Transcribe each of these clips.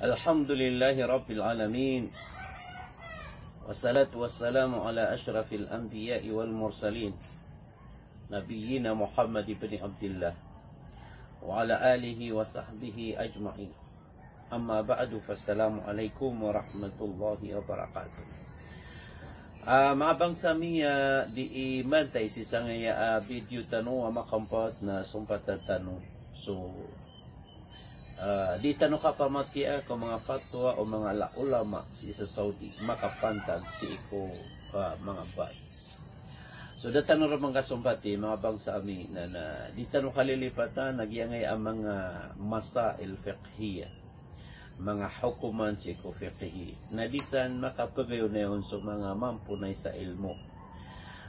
Alhamdulillahi Rabbil Alamin. Wassalatu wassalamu ala ashrafil anbiya'i wal mursalin, Nabiyyina Muhammad ibn Abdullah wa ala alihi wa sahbihi ajma'in. Amma ba'du, fassalamu alaikum warahmatullahi wabarakatuh. Mga bangsami, di imantay si sangaya video tanong makampat na sumpatan tanong. So, di tanong ka pamatia ko mga fatwa o mga ulama sa Saudi makapantag si iko mga bay. So, datanong rin mga sumpati, mga bangsami na di tanong kalilipatan, nagyangay ang mga masail fiqhiyah, mga hukuman siko fiqhi na disan makapagayon na yun sa mga mampunay sa ilmo.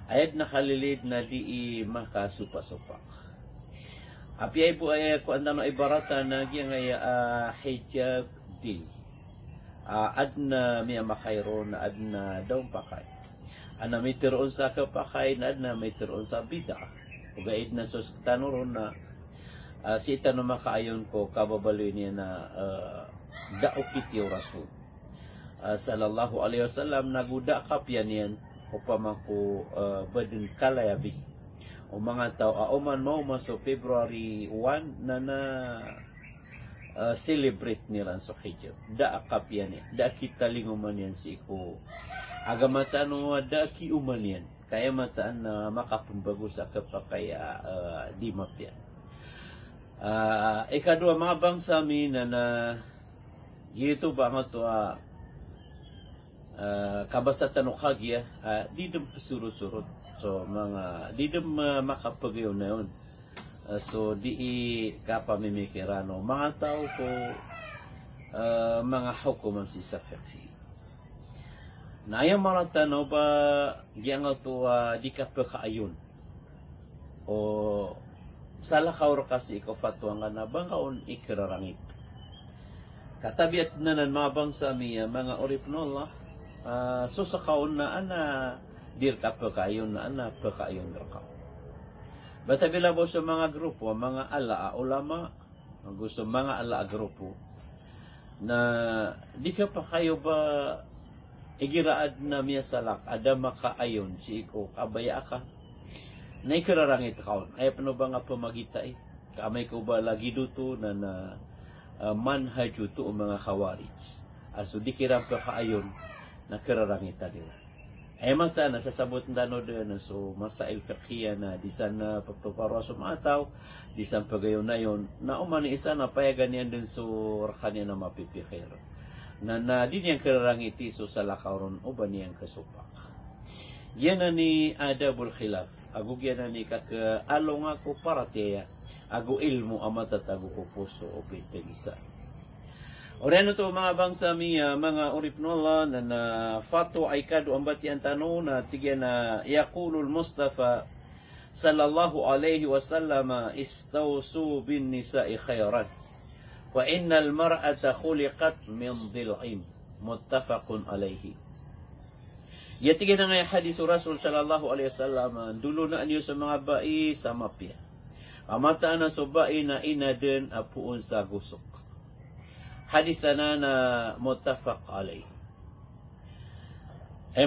Ayad na kalilid na di makasupa-supak. Api ay po ay kung ano ibarata na gyangay hijab di. Adna miya makayro na adna daw pakay. Ana may tiroon sa kapakay na adna may tiroon sa bida. Ugaid na sus tanuron na si tanong makaayon ko kababaloy niya na daukit yung Rasul sallallahu alaihi wasallam naguda kapyan yan upama ko badin kalayabi o mga tao auman mau maso February 1 na celebrate nilan so hijab da kapyan yan da kita linguman yan si ko agamata no da ki uman yan kaya mataan na makapumbago sa kapakaya di mapyan. Ikadua mga bangsami na yito ba nga to kabasa tanong kagya di dem surut-surut so mga di dem makapagayon na yun so di kapamimikirano mga tao ko mga hukuman si sa fiqhi na ayaw mga tanong ba diyan nga to di kapakaayon o salakaw kasi ikaw fatwa nga na bang kaon ikirarangit katabiat na ng mga bangsami mga oripnola so sa kaon na ana dir ka pagkayon na ana pagkayon ka. Batabila po sa mga grupo, mga ala ulama, gusto mga ala grupo na di ka pa kayo ba igiraad na miya salak ada makaayon si iko kabaya ka na ikararangit kaon ay pano ba nga pamagita kamay ko ba lagi duto na manhaj ito o mga khawarij. So di kiram ka kaayon na kararangita nila. Ay magta na sasabot na doon so masail fiqhiyah na disan na pagpaparo sa mga tao, disan pagayon na yon na umani isa na payagan yan din so rakanya na mapipikir. Na di niyang kararangiti so sa lakawron o ba niyang kasupak. Yan na ni adabul khilaf. Agug yan na ni kakaalong ako parateya. Ago ilmu amatat ago ko puso o pitagisa. Oreno to mga bangsami mga oripnola na fatwa ay kado ang batian tanong na tigyan na yaqulul Mustafa sallallahu alaihi wasallam istawsu bin nisa'i khairan wa innal mar'ata khuliqat min dhil'in muttafaqun alaihi. Yatigyan na nga hadis Rasul sallallahu alaihi wasallam dulo na anyo sa mga bai sa mapya. Amataan na subai na inaden apuun sa gusok. Hadith na muttafaq alay.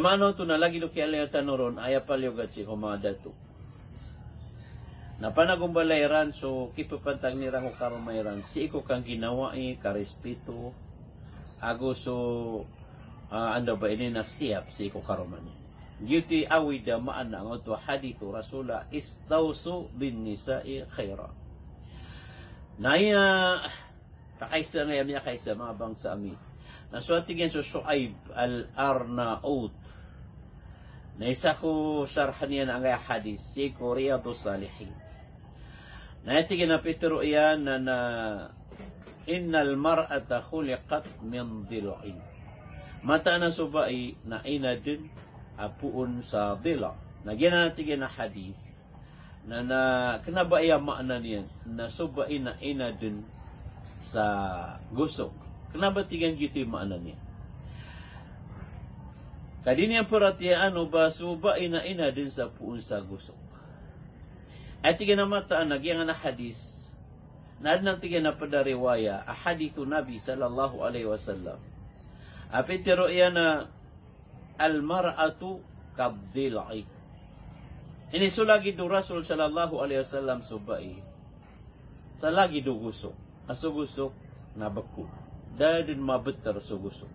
Mano to na lagi luki alay tanoron aya palyogat si mga dato. Na panagumbalayran so kipapantag ni rango karumayran si iko kang ginawa karespeto ago so anda ba ini nasiyap si iko karumani. Yuti awida maana ang ito hadithu Rasula istawsu bin nisa'i khaira. Naya kakaisa na yamiya kaisa mga bangsa amin. Naswatigyan so Shu'aib al-Arnaut. Na isa ko sarhan yan ang hadis si ko Riyadus Salihin. Nayatigyan na Petro iyan na innal mar'ata khuliqat min dhil'in. Mata na subai na inadin apuun sa dila. Nagyan na natin na hadith na kanabaya maana niyan na subain na ina din sa gusok. Kanabatigan gito yung maana niya. Kadini ang perhatian ba subain na ina din sa puun sa gusok. At tiga na mataan nagyan na hadith nadnang tiga na pada riwaya ahadithu Nabi sallallahu alaihi wasallam. Api tiro na al-mar'atu kabdil'i. Ini sulagi do Rasul sallallahu alaihi wasallam subai. Salagi do gusok. Aso gusok na beku. Dadin mabetar so gusok.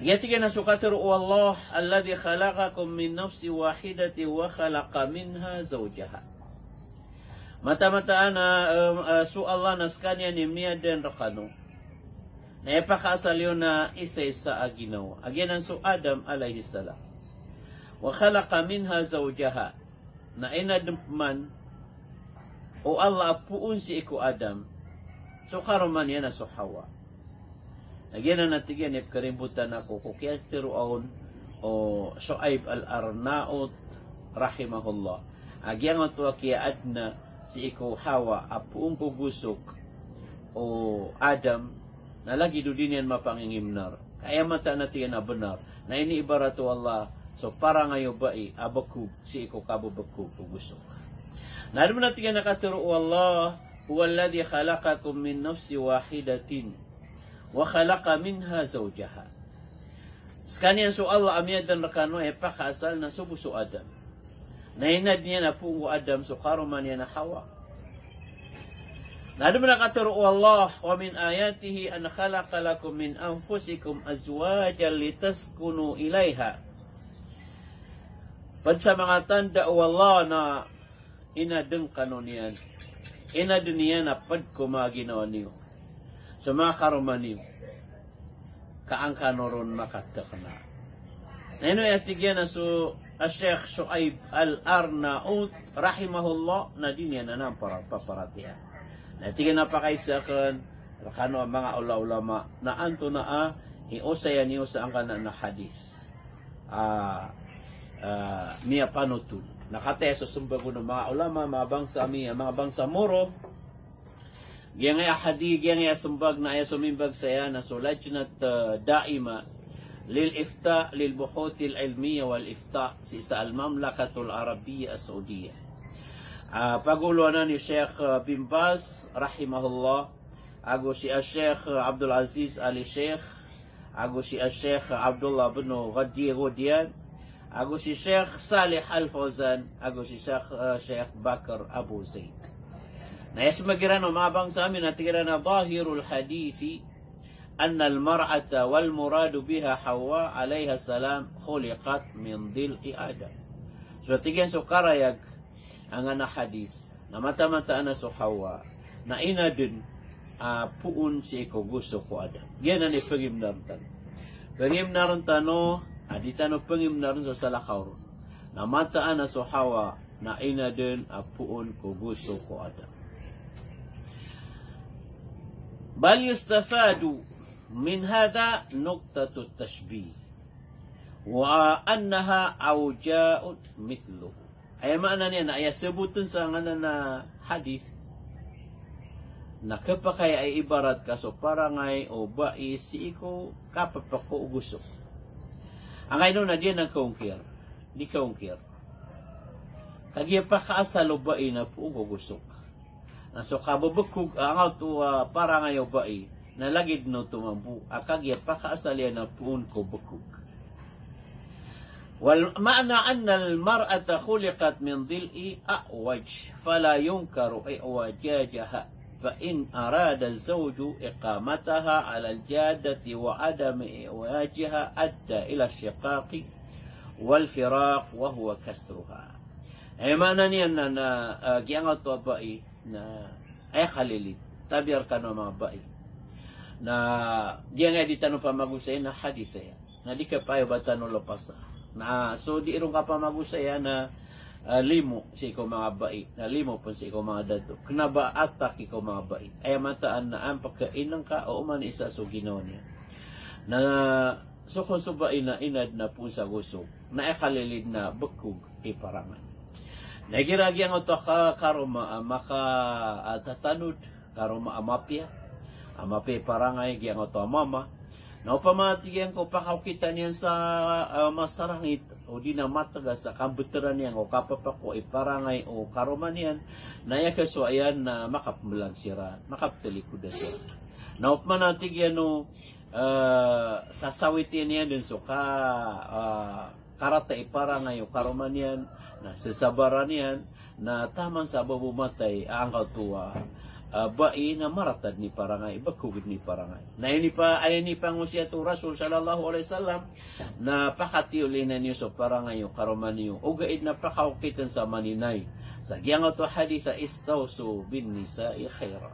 Yatiga na sukatir Allah alladhi khalaqakum min nafsi wahidati wa khalaqa minha zawjaha. Mata-mata ana su Allah naskanya ni miadan rakano. Na ipakasal yun na isa-isa aginaw. Aginan su Adam alayhi salam. Wa khalaqa minha zawjaha. Na inadman o Allah puun si iku Adam. So karuman yan na su Hawa. Aginan natigyan ipkarimbutan ako kukiyatiruon o Shu'aib al-Arnaut rahimahullah. Agiyan ito kiyaad na si iku Hawa apuong kugusok o Adam na lagi do din yan mapangingimnar. Kaya mata natin na benar na ini ibaratu Allah so para ngayo bai abakug si iku kababakug kugusok. Nadim natin nakaturo Allah huwa alladhi khalaqakum min nafsi wahidatin wa khalaqa minha zawjaha. Sekanian so Allah amiyadan rakano pakasal na subuso Adam. Nainad niya na po Adam so karuman niya na Hawa. Nadum nakaturo Allah wa min ayatihi an khalaqa lakum min anfusikum azwajan litaskunu ilaiha. Sa mga tanda Allah na inadeng kanonian. Inadeng niya na pagkumaginawa niyo. So mga karuman niyo. Kaangka noron makatakna. Naino yatigyan na so Sheikh Shu'aib al-Arnaut rahimahullah na din yan na paparatihan. Natigan na pakaisakan rakano ang mga ulama na anto na iusayan niyo sa ang kanan na hadis. Miya panutul. Nakataya sa sumbago ng mga ulama, mga bangsa miya, mga bangsa moro. Giyang ay hadis, giyang ay sumbag na ay sumimbag saya na sulajnat daima للإفتاء للبحوث العلمية والإفتاء سيسا المملكة العربية السعودية. Paguluanan ni Sheikh bin Baz rahimahullah, ago si Sheikh Abdul Aziz Ali Sheikh, ago si Sheikh Abdullah bin Ghadi Ghodian, ago si Sheikh Salih Al Fawzan, ago si Sheikh Bakar Abu Zaid. Na yasmagiran mga bangsa amin na tigiran na Zahirul Hadithi أن المرأة والمراد بها حواء عليها السلام خلقت من ضلع آدم. So tigyan so karayag ang ana hadis na mata-mata ana so Hawa na ina din puun si ko gusto ko Adam. Yan ani pangimnaran. Pangimnaran tano aditano pangimnaran sa salakaw. Na mata ana so Hawa na ina din puun ko gusto ko Adam. Bal yustafadu من هذا نقطة التشبيه وأنها أوجاء مثله. Ay maana niya na ay sabutin sa nganan na hadith na kapakay ay ibarat ka so parangay o bai si iko kapapako ugusok. Ang ayno na diyan ang kaungkir. Di kaungkir. Kagya pa kaasalo bai na po ugusok. Na so kababukog ang auto parangay o bai na lagid no tumambu akagya pakaasalya na puun ko bukog. Wal ma'na anna al mar'ata khuliqat min dhil'i a'waj fala yunkaru i'wajajaha fa in arada az-zawju iqamataha 'ala al-jaddati wa 'adam i'wajaha adda ila shiqaqi wal firaq wa huwa kasruha. Ay ma'na niyan na giangat to bai na ay khalilit tabiar kano mga bai na dia nga di tanong pamagusay na hadith ya na di ka payo ba tanong lepas na so di irong ka pamagusay na limo si ko mga bai na limo pun si ko mga dado kenaba atak ko mga bai ay mataan na ang pagkainang ka o man isa so ginawa niya na so kung subai na inad na po sa gusto na ekalilid na bekug iparangan nagiragi ang ito ka karoma maka tatanud karoma amapya amape parangay giyang oto mama na upamatigyan ko pakakita niyan sa masarangit o di na mataga sa kambuteran niyan o kapapako iparangay o karuman niyan naya kaswayan na makapmulang sira, makaptalikod sira. Naupman natin yan sasawitin yan dun so karata ipara ngayon karuman yan na sasabaran yan na tamang sa babumatay ang kautuwa bai na maratad ni parangay bakugid ni parangay na ini pa ayan ni pangusya tu Rasul sallallahu alaihi wasallam na pakatiulinan niyo so parangay karuman niyo ugaid na pakaukitan sa maninay sa giyang to haditha istawsu bin nisa'i khaira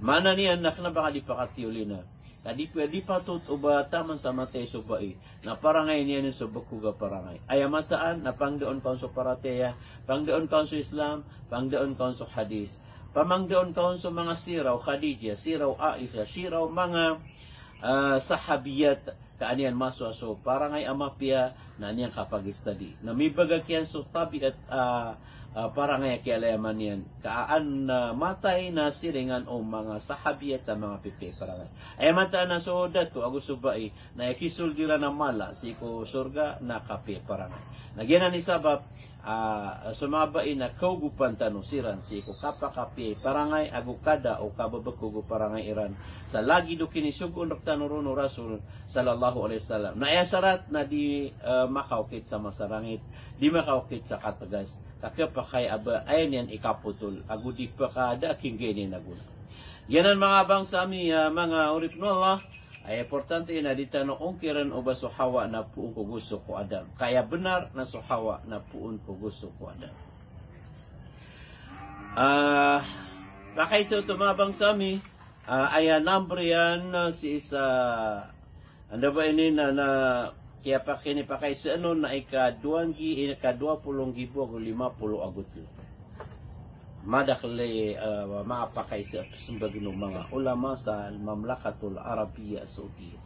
mana niyan nakna baka di pakatiulina kadi pwede patut uba taman sa matay subai na parangay niya ni subukuga parangay ayamataan na pangdoon kaun sa parateya pangdoon kaun sa Islam pangdoon kaun sa hadis pamangdoon kaun sa mga siraw Khadijah siraw Aisha siraw mga sahabiyat kaanian maswaso parangay amapia na niyang kapag-study na may bagakyan so tabi at parangay kialayaman yan kaan matay na siringan o mga sahabiyat at mga pipi parangay ay mata na so dato agus subai na ikisul dira na mala siko surga na kape parangay nagyan ni sabab so mga bai na kaugupan tanong siran siko kapakape parangay agukada o kababakugo parangay iran sa lagi do kinisugon tanong Rasul sallallahu alaihi wasallam na ayasarat na di makaukit sa masarangit di makaukit sa katagas kakapakay aba ayan yan ikaputol agudi pa kada kinggeni naguna yanan mga bang sa ami mga urip no Allah ay importante na ditano kung kiran o ba Hawa na puun ko gusto ko Adam kaya benar na Hawa na puun ko gusto ko Adam bakay sa ito mga bang sa ami ay number yan si isa anda ba ini na kaya pa kini pa kay sa ano na ika-20 ika-20,000 o 50 agot yun. Madakle mga pakay sa sumbaginong mga ulama sa Mamlakatul Arabiya Saudiyya.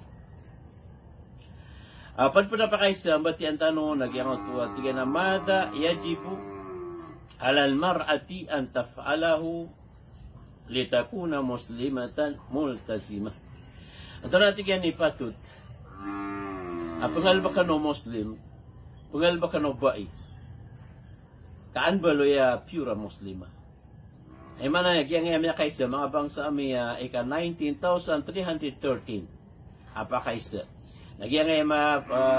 Padpada pa kay sa batian tanong nagyangot tuwa tiga na mada yajibu alal mar'ati an taf'alahu litakuna muslimatan multazimah. Ito natin yan ipatut. Pangal ba ka no Muslim? Pangal ba ka no bai? Kaan ba loya pura Muslima? Ay manayag yang iya kaysa mga bangsa amiya ika 19,313. Apa kaysa? Nagyang iya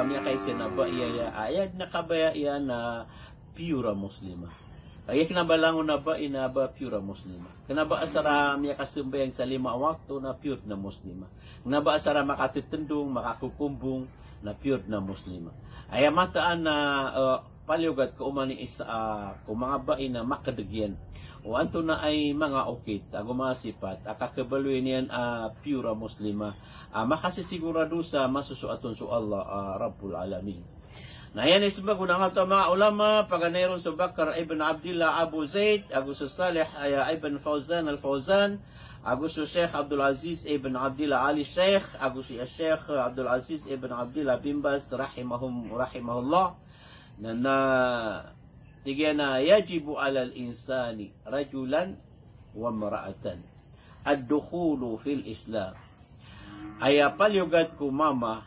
miya kaysa na ba iya ayag nakabaya iya na pura Muslima. Kaya kinabalangon na ba ina ba pura Muslima? Kinaba asara miya kasumbayang sa 5 wakto na pure na Muslima. Kinaba asara makatitendung, makakukumbong na pure na Muslima. Ay mataan na palyugat ko umani isa kung mga bain na makadagyan o anto na ay mga okit agumasipat akakabaluin yan pure Muslima makasisigurado sa masusuaton sa Allah Rabbul Alamin. Na yan is bago na nga mga ulama paganeron sa Bakar ibn Abdullah Abu Zaid Abu Salih ibn Fawzan al-Fawzan Agus Sheikh Abdul Aziz ibn Abdullah Ali Sheikh Agus Sheikh Abdul Aziz ibn Abdullah bin Baz rahimahullah na tigana yajibu alal insani rajulan wa mar'atan ad-dukhulu fil Islam ay palyugat ko mama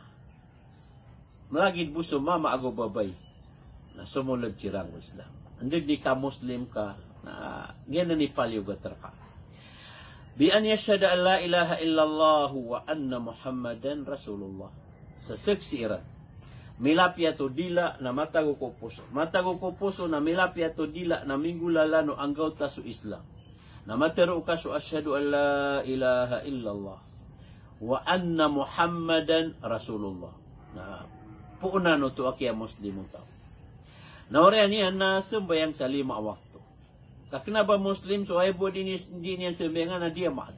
malagid buso mama ago babay na sumulod sirang Islam hindi ka Muslim ka na yan ni palyugat ka bi an yashhadu an la ilaha illallah wa anna Muhammadan Rasulullah sa seksiran milapya to dila na matago ko puso na milapya to dila na minggulala no anggaw ta su Islam na matero ka su asyhadu an la ilaha illallah wa anna Muhammadan Rasulullah na puuna no to akya Muslimu tao na ore niyan na sembayang sa 5 wakto. Kenapa Muslim so ay buat din niyan sembayangan na dia mat.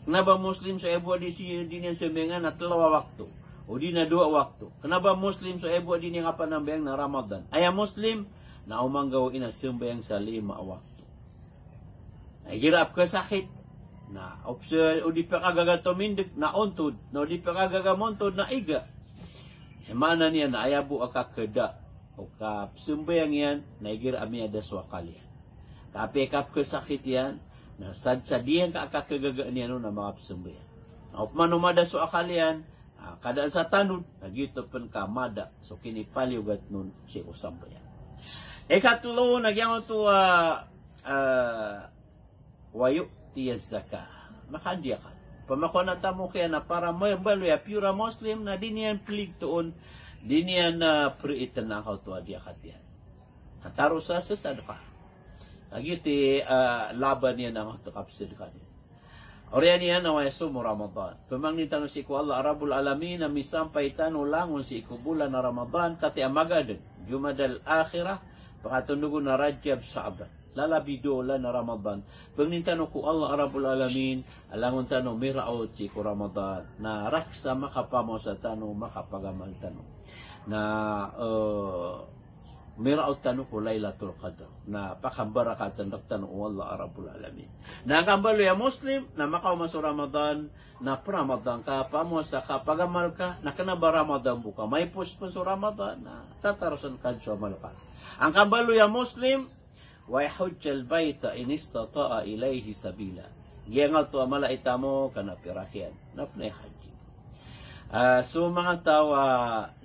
Kenapa Muslim so ay buat din niyan sembayangan na 3 waktu. O di na 2 waktu. Kenapa Muslim so ay buat din niyan kapanambayang na Ramadan. Ay Muslim na umanggaw ina sembayang sa 5 waktu. Ay girap ka sakit na opsyon o di pa kagaga tumindik na untod. No di pa kagaga montod na iga. E mana niya na ayabu akakeda o kap sembayang yan na igir ami ada swakali. Tapi kap kesakit yan, na sad-sadiyan ka akakagagaan yan na mga pasambayan. Op manumada so akalian, kadaan sa tanod, nagito pen ka mada, so kinipaliugat nun si usambayan. Ikatlo, nagyang to wayo tiya zaka. Makadiya ka. Pamakuha na tamo kaya na para may baloya pura Muslim na di niyan plig tuon, di niyan na priitan na ako tuwa diya katiyan. Taro sa sasad ka. Agiti laban niya na ako tukapsid ka niya. Oriyan niya na wayaso mo Ramadan. Pamangnitan si ko Allah Rabbul Alamin na misampay tano langon si ko bulan na Ramadan kati amagadan. Jumadal akhirah pakatunugo na Rajab Sa'ban. Lalabidola na Ramadan. Pagnintanong ko Allah Rabbul Alamin, alangon tanong miraot si ko Ramadan, na raksa makapamo sa tanong, makapagamal tanong, na miraot tanong ko Laylatul Qadr, na pakabarakatan tanong Allah Rabbul Alamin. Na kambalo ya Muslim, na makaumas sa Ramadan, na Ramadan ka, pamo sa kapagamal ka, na kanaba Ramadan buka, may push po sa Ramadan, na tatarasan ka sa amal ka. Ang kambalo ya Muslim, وَيَحُجَّ الْبَيْتَ إِنِ اسْتَطَاعَ إِلَيْهِ سَبِيلًا. Giyangal to amala itamo kana pirakyan napnay haji. So mga tao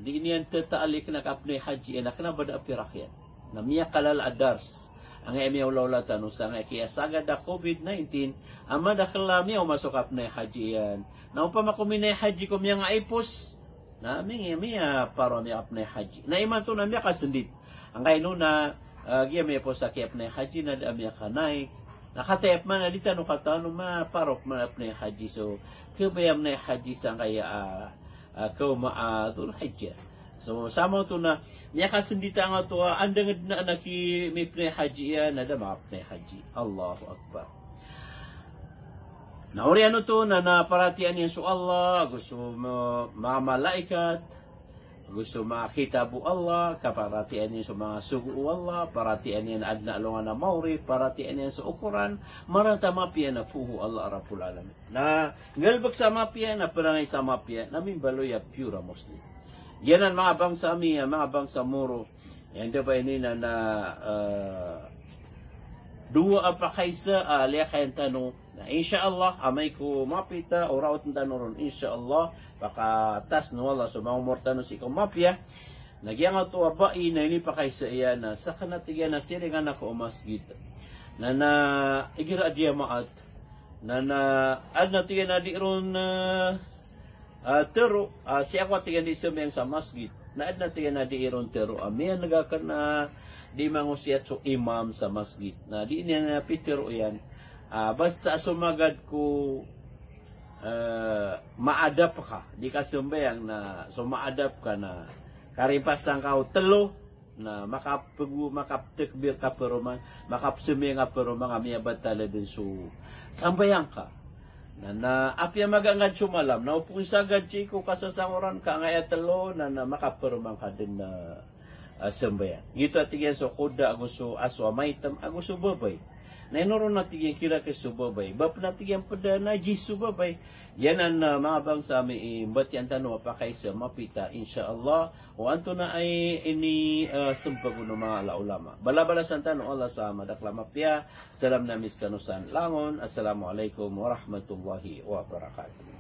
di niyan tataalik na kapnay haji na kana bada pirakyan. Namiya kalal adars ang emiyaw lawlatan usang kaya sagad da COVID-19 ama da kalamiya umasok kapnay haji yan. Na upama kuminay haji ko miya nga ipos na miya para miya kapnay haji. Na iman to na miya kasundit. Ang kaino na may po sa kiyap na haji na dami kanay. Nakatayap man na dito no katano parok man na haji. So, kabayam na haji sa kaya haji. So, sama to na niya kasindita nga to andang na naki may pnay haji yan na dama pnay haji. Allahu Akbar. Nauri ano to na naparatian yan so Allah. Gusto mga malaikat. Gusto makita bu Allah, kaparatian niya sa mga sugu Allah, paratian niya na adna alungan na mauri, paratian niya sa ukuran, marata mapia na puhu Allah Rabbul Alamin. Na ngalbag sa mapia, na parangay sa mapia, namin baloya pura Muslim. Yan ang mga bangsa miya, mga bangsa muro. Yan ba ini na dua apa kaysa liya kayan tanong na insyaAllah amay ko mapita o raot ng tanong insyaAllah baka tas no wala so mga mortano si kumapya nagyang ato abai na ini pa kaysa iya na sa kanatigan na siringan ako masjid na igira dia maat na ad natigan na di ron tero si ako tigan di sumeng sa masjid na ad natigan na di ron tero amiya nagakan na di mangusiyat so imam sa masjid na di niya na pitero yan basta sumagad ko maadap ka di ka sumbayang na so maadap ka na karipasang ka telo na makaptekbir ka pero makapsumi nga pero mga miyabatala din so sambayang ka na apya magangad sumalam na upong sagad chiko kasasanguran ka nga telo na makapirman ka din na sambayang gito atigyan so koda aguso aswa maitam aguso babay na inoron natin yung kira kay subabay. Bap natin yung pada na jisubabay. Yan ang mga bangsa may imbati ang tanong pa kaysa mapita insyaAllah. O anto na ay ini sumpago ng mga alaulama. Bala-bala sa tanong Allah sa madakla mapya. Salam na miskanusan langon. Assalamualaikum warahmatullahi wabarakatuh.